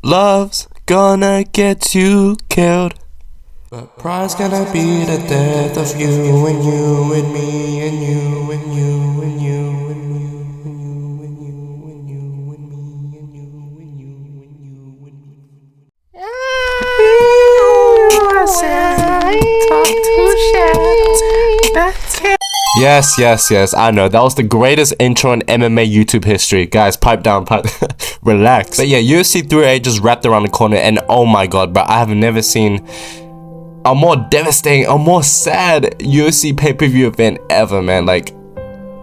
Love's gonna get you killed, but pride's gonna be the death of you and you and me and you and you and you and me and you and you and you and me and you and you and you and me. Yes, I know, that was the greatest intro in MMA YouTube history. Guys, pipe down, relax. But yeah, UFC 308 just wrapped around the corner, and oh my god, bro, I have never seen a more devastating, a more sad UFC pay-per-view event ever, man. Like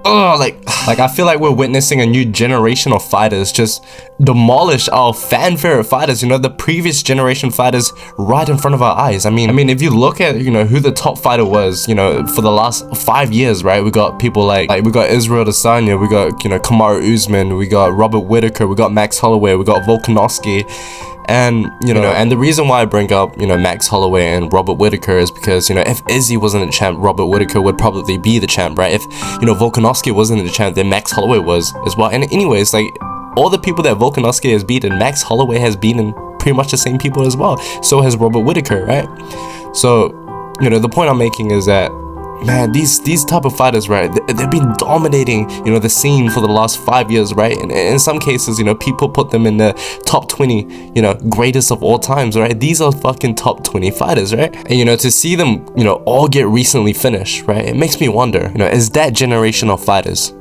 I feel like we're witnessing a new generation of fighters just demolish our fan favorite fighters, you know, the previous generation fighters right in front of our eyes. I mean, if you look at, you know, who the top fighter was, you know, for the last 5 years, right? We got people like we got Israel Adesanya, we got, you know, Kamaru Usman, we got Robert Whittaker, we got Max Holloway, we got Volkanovski. And you know, and the reason why I bring up, you know, Max Holloway and Robert Whittaker is because, you know, if Izzy wasn't a champ, Robert Whittaker would probably be the champ, right? If, you know, Volkanovski wasn't the champ, then Max Holloway was as well. And anyways, like, all the people that Volkanovski has beaten, Max Holloway has beaten pretty much the same people as well. So has Robert Whittaker, right? So, you know, the point I'm making is that, man, these type of fighters, right, they've been dominating, you know, the scene for the last 5 years, right? And in some cases, you know, people put them in the top 20, you know, greatest of all times, right? These are fucking top 20 fighters, right? And, you know, to see them, you know, all get recently finished, right, it makes me wonder, you know, is that generation of fighters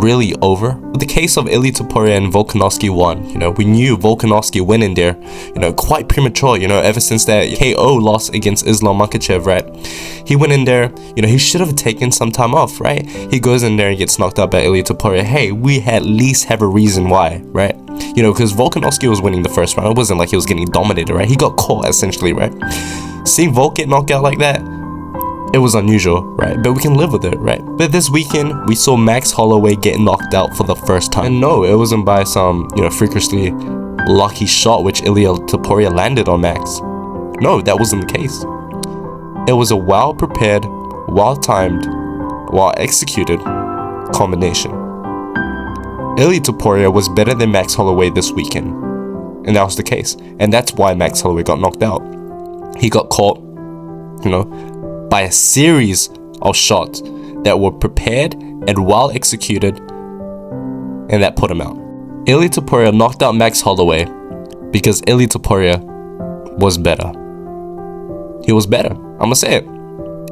really over? With the case of Ilia Topuria and Volkanovski won, you know, we knew Volkanovski went in there, you know, quite premature, you know, ever since that KO loss against Islam Makhachev, right? He went in there, you know, he should have taken some time off, right? He goes in there and gets knocked out by Ilia Topuria. Hey, we at least have a reason why, right? You know, because Volkanovski was winning the first round. It wasn't like he was getting dominated, right? He got caught, essentially, right? Seeing Volk get knocked out like that, it was unusual, right? But we can live with it, right? But this weekend, we saw Max Holloway get knocked out for the first time. And no, it wasn't by some, you know, freakishly lucky shot which Ilia Topuria landed on Max. No, that wasn't the case. It was a well-prepared, well-timed, well-executed combination. Ilia Topuria was better than Max Holloway this weekend. And that was the case. And that's why Max Holloway got knocked out. He got caught, you know, by a series of shots that were prepared and well executed, and that put him out. Ilia Topuria knocked out Max Holloway because Ilia Topuria was better. He was better. I'm gonna say it.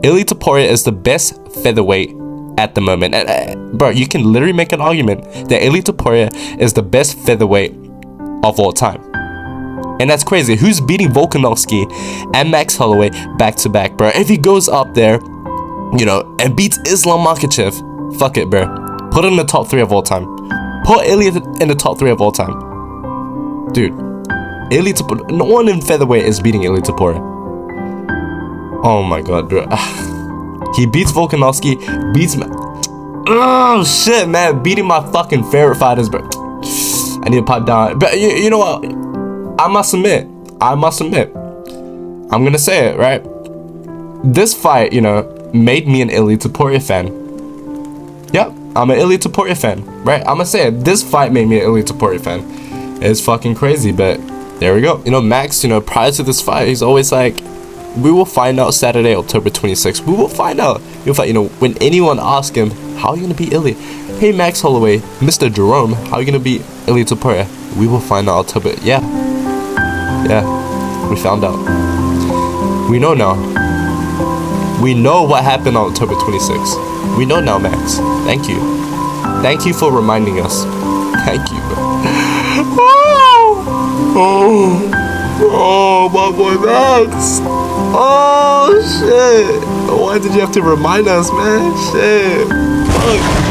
Ilia Topuria is the best featherweight at the moment. And, bro, you can literally make an argument that Ilia Topuria is the best featherweight of all time. And that's crazy. Who's beating Volkanovski and Max Holloway back to back, bro? If he goes up there, you know, and beats Islam Makhachev, fuck it, bro. Put him in the top 3 of all time. Put Ilia in the top 3 of all time. Dude, Ilia Topuria, no one in featherweight is beating Ilia Topuria. Oh my god, bro. He beats Volkanovski, beats oh shit, man, beating my fucking favorite fighters, bro. I need to pipe down. But you know what? I must admit, I'm gonna say it, right? This fight, you know, made me an Ilia Topuria fan. Yep, I'm an Ilia Topuria fan, right? I'm gonna say it. This fight made me an Ilia Topuria fan. It's fucking crazy, but there we go. You know, Max, you know, prior to this fight, he's always like, we will find out Saturday, October 26th. We will find out. You know, when anyone asks him, how are you gonna beat Ilia? Hey, Max Holloway, Mr. Jerome, how are you gonna beat Ilia Topuria? We will find out October. Yeah, we found out. We know now. We know what happened on October 26th. We know now, Max. Thank you. Thank you for reminding us. Thank you, bro. Oh, my boy Max. Oh, shit. Why did you have to remind us, man? Shit. Fuck.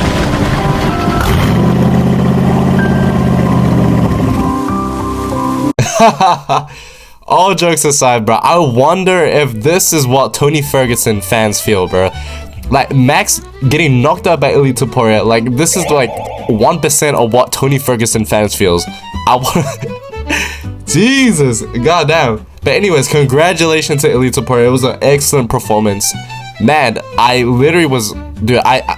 All jokes aside, bro, I wonder if this is what Tony Ferguson fans feel, bro. Like, Max getting knocked out by Ilia Topuria, like, this is like 1% of what Tony Ferguson fans feels. I want Jesus, goddamn. But anyways, congratulations to Ilia Topuria. It was an excellent performance. Man, I literally was, dude, I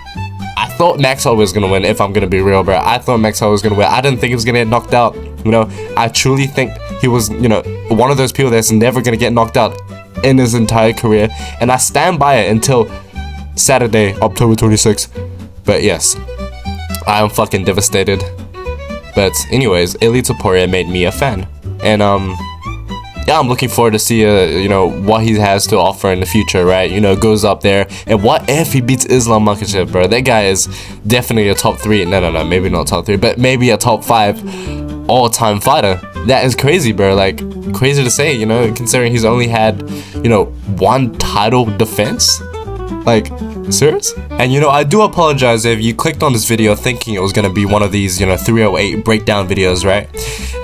thought Maxwell was gonna win, if I'm gonna be real, bro. I thought Maxwell was gonna win. I didn't think he was gonna get knocked out. You know, I truly think he was, you know, one of those people that's never gonna get knocked out in his entire career. And I stand by it until Saturday, October 26th. But yes, I am fucking devastated. But anyways, Ilia Topuria made me a fan. And yeah, I'm looking forward to see you know, what he has to offer in the future, right? You know, goes up there, and what if he beats Islam Makhachev, bro? That guy is definitely a top 3. No, maybe not top 3, but maybe a top 5 all-time fighter. That is crazy, bro. Like, crazy to say, you know, considering he's only had, you know, 1 title defense. Like, serious? And you know, I do apologize if you clicked on this video thinking it was gonna be one of these, you know, 308 breakdown videos, right?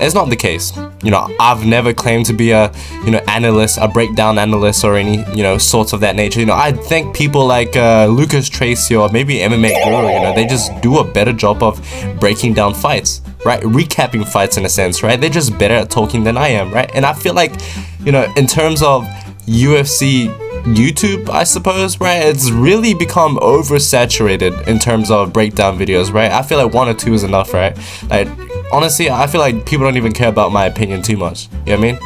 It's not the case. You know, I've never claimed to be a, you know, analyst, a breakdown analyst, or any, you know, sorts of that nature. You know, I think people like Lucas Tracy or maybe MMA Guru, you know, they just do a better job of breaking down fights, right? Recapping fights in a sense, right? They're just better at talking than I am, right? And I feel like, you know, in terms of UFC YouTube, I suppose, right, it's really become oversaturated in terms of breakdown videos, right? I feel like 1 or 2 is enough, right? Like, honestly, I feel like people don't even care about my opinion too much. You know what I mean?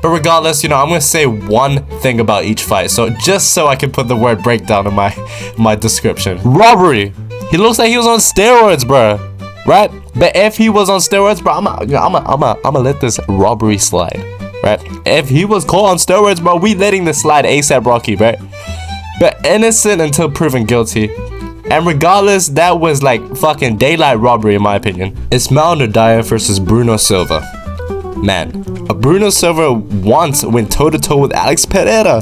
But regardless, you know, I'm gonna say one thing about each fight, so just so I can put the word breakdown in my description. Robbery. He looks like he was on steroids, bro. Right? But if he was on steroids, bro, I'ma let this robbery slide. Right? If he was caught on steroids, bro, we letting this slide ASAP Rocky, right? But innocent until proven guilty. And regardless, that was like fucking daylight robbery in my opinion. Ismael Nadaya versus Bruno Silva. Man, Bruno Silva once went toe-to-toe with Alex Pereira.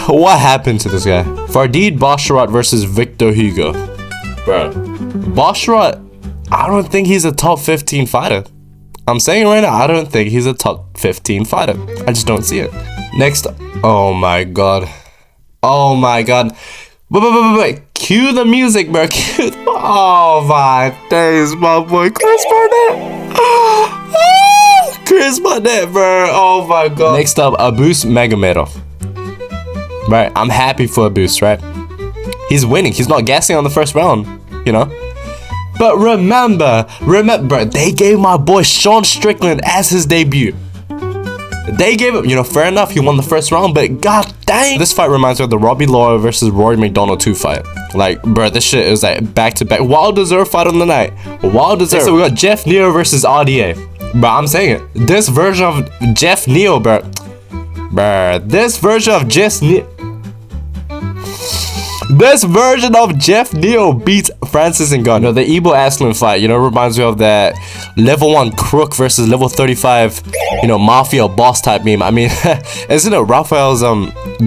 What happened to this guy? Fardid Basharat versus Victor Hugo. Bro, Basharat, I don't think he's a top 15 fighter. I'm saying it right now, I don't think he's a top 15 fighter. I just don't see it. Next, oh my god. Oh my god. Wait. Cue the music, bro. Oh my days, my boy. Chris Barnett. Chris Barnett, bro. Oh my god. Next up, Abus Magomedov. Right, I'm happy for Abus, right? He's winning. He's not gassing on the first round, you know? But remember, they gave my boy Sean Strickland as his debut. They gave him, you know, fair enough, he won the first round, but god dang. This fight reminds me of the Robbie Lawler versus Rory McDonald 2 fight. Like, bro, this shit is like back-to-back. Well-deserved fight on the night. Well-deserved. So we got Jeff Neal versus RDA. Bro, I'm saying it. This version of Jeff Neal, bro. This version of Jeff Neal beats Francis Ngannou. You know, the Igbo Aslan fight, you know, reminds me of that level 1 crook versus level 35, you know, mafia boss type meme. I mean, isn't it Rafael's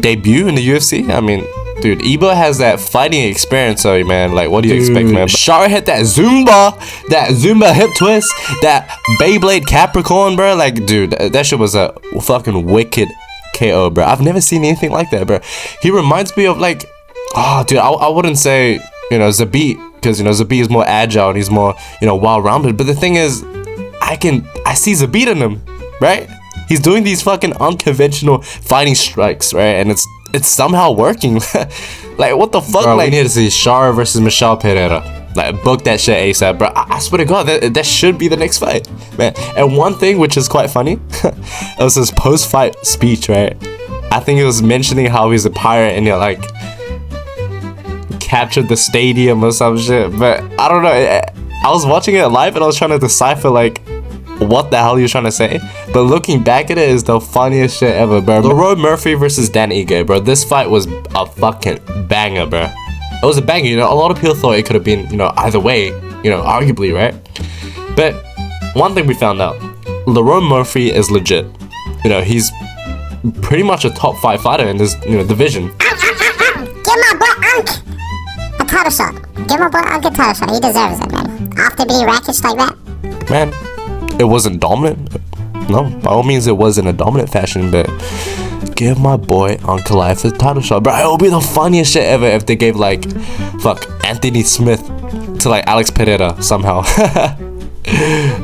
debut in the UFC? I mean, dude, Igbo has that fighting experience, so man, like, what do you expect, man? Shara hit that Zumba hip twist, that Beyblade Capricorn, bro. Like, dude, that shit was a fucking wicked KO, bro. I've never seen anything like that, bro. He reminds me of like, oh, dude, I wouldn't say, you know, Zabit, because, you know, Zabit is more agile and he's more, you know, well-rounded. But the thing is, I see Zabit in him, right? He's doing these fucking unconventional fighting strikes, right? And it's somehow working. Like, what the fuck? Bro, like, we need to see Shara versus Michelle Pereira. Like, book that shit ASAP, bro. I swear to God, that should be the next fight, man. And one thing which is quite funny, it was his post-fight speech, right? I think he was mentioning how he's a pirate and, you know, like, captured the stadium or some shit. But I don't know. I was watching it live and I was trying to decipher, like, what the hell he was trying to say. But looking back at it is the funniest shit ever, bro. Leroy Murphy versus Dan Ige, bro. This fight was a fucking banger, bro. It was a banger, you know. A lot of people thought it could have been, you know, either way, you know, arguably, right? But one thing we found out, Leroy Murphy is legit. You know, he's pretty much a top 5 fighter in this, you know, division. Give my boy Unk a title shot. Give my boy Unk a title shot. He deserves it, man. After being rakish like that. Man, it wasn't dominant. No, by all means, it wasn't a dominant fashion, but give my boy Uncle Life a title shot, bro. It would be the funniest shit ever if they gave, like, fuck, Anthony Smith to, like, Alex Pereira somehow.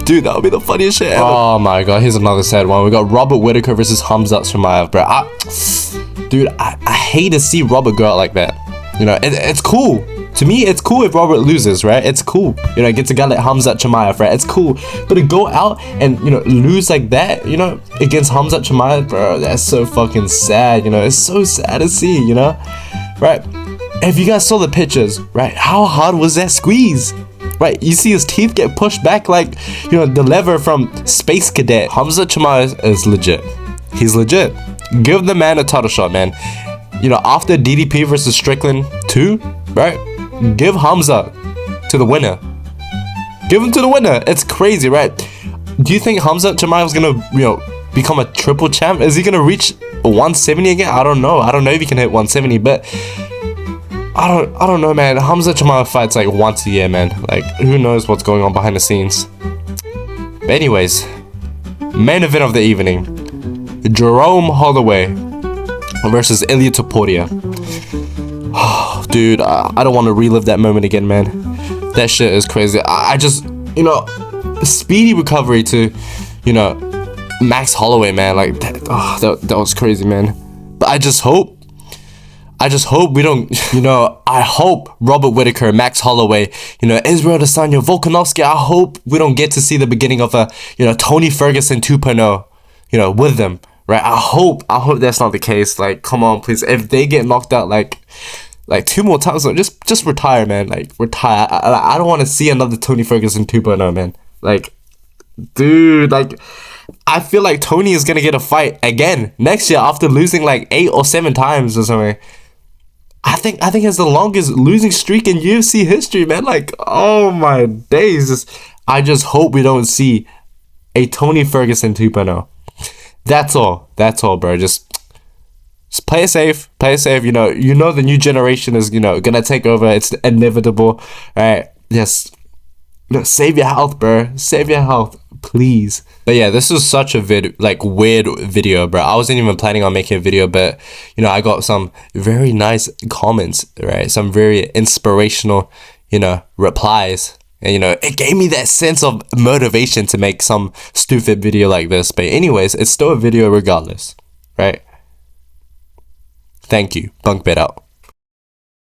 Dude, that would be the funniest shit ever. Oh my god, here's another sad one. We got Robert Whittaker versus Hamzat Chimaev, bro. Dude, I hate to see Robert go out like that. You know, it's cool. To me, it's cool if Robert loses, right? It's cool. You know, against a guy like Khamzat Chimaev, right? It's cool. But to go out and, you know, lose like that, you know, against Khamzat Chimaev, bro, that's so fucking sad, you know? It's so sad to see, you know? Right? If you guys saw the pictures, right? How hard was that squeeze? Right? You see his teeth get pushed back like, you know, the lever from Space Cadet. Khamzat Chimaev is legit. He's legit. Give the man a title shot, man. You know, after DDP versus Strickland 2, right? Give Khamzat to the winner. Give him to the winner. It's crazy, right? Do you think Khamzat Chimaev is gonna, you know, become a triple champ? Is he gonna reach 170 again? I don't know. I don't know if he can hit 170, but I don't know, man. Khamzat Chimaev fights like once a year, man. Like, who knows what's going on behind the scenes. But anyways, main event of the evening: Jerome Holloway versus Ilia Topuria. Dude, I don't want to relive that moment again, man. That shit is crazy. I just, you know, speedy recovery to, you know, Max Holloway, man. Like, that was crazy, man. But I just hope we don't, you know, I hope Robert Whittaker, Max Holloway, you know, Israel Adesanya, Volkanovski, I hope we don't get to see the beginning of a, you know, Tony Ferguson 2.0, you know, with them, right? I hope that's not the case. Like, come on, please. If they get knocked out, like 2 more times, so just retire, man. Like, retire. I don't want to see another Tony Ferguson 2.0, man. Like, dude, like, I feel like Tony is gonna get a fight again next year after losing like 8 or 7 times or something. I think it's the longest losing streak in UFC history, man. Like, oh my days. I just hope we don't see a Tony Ferguson 2.0. That's all, bro. Just play it safe. You know the new generation is, you know, gonna take over. It's inevitable. Alright, just, you know, save your health, bro. Save your health, please. But yeah, this is such a weird video, bro. I wasn't even planning on making a video, but, you know, I got some very nice comments, right? Some very inspirational, you know, replies. And, you know, it gave me that sense of motivation to make some stupid video like this. But anyways, it's still a video regardless, right? Thank you. BunkhBed out.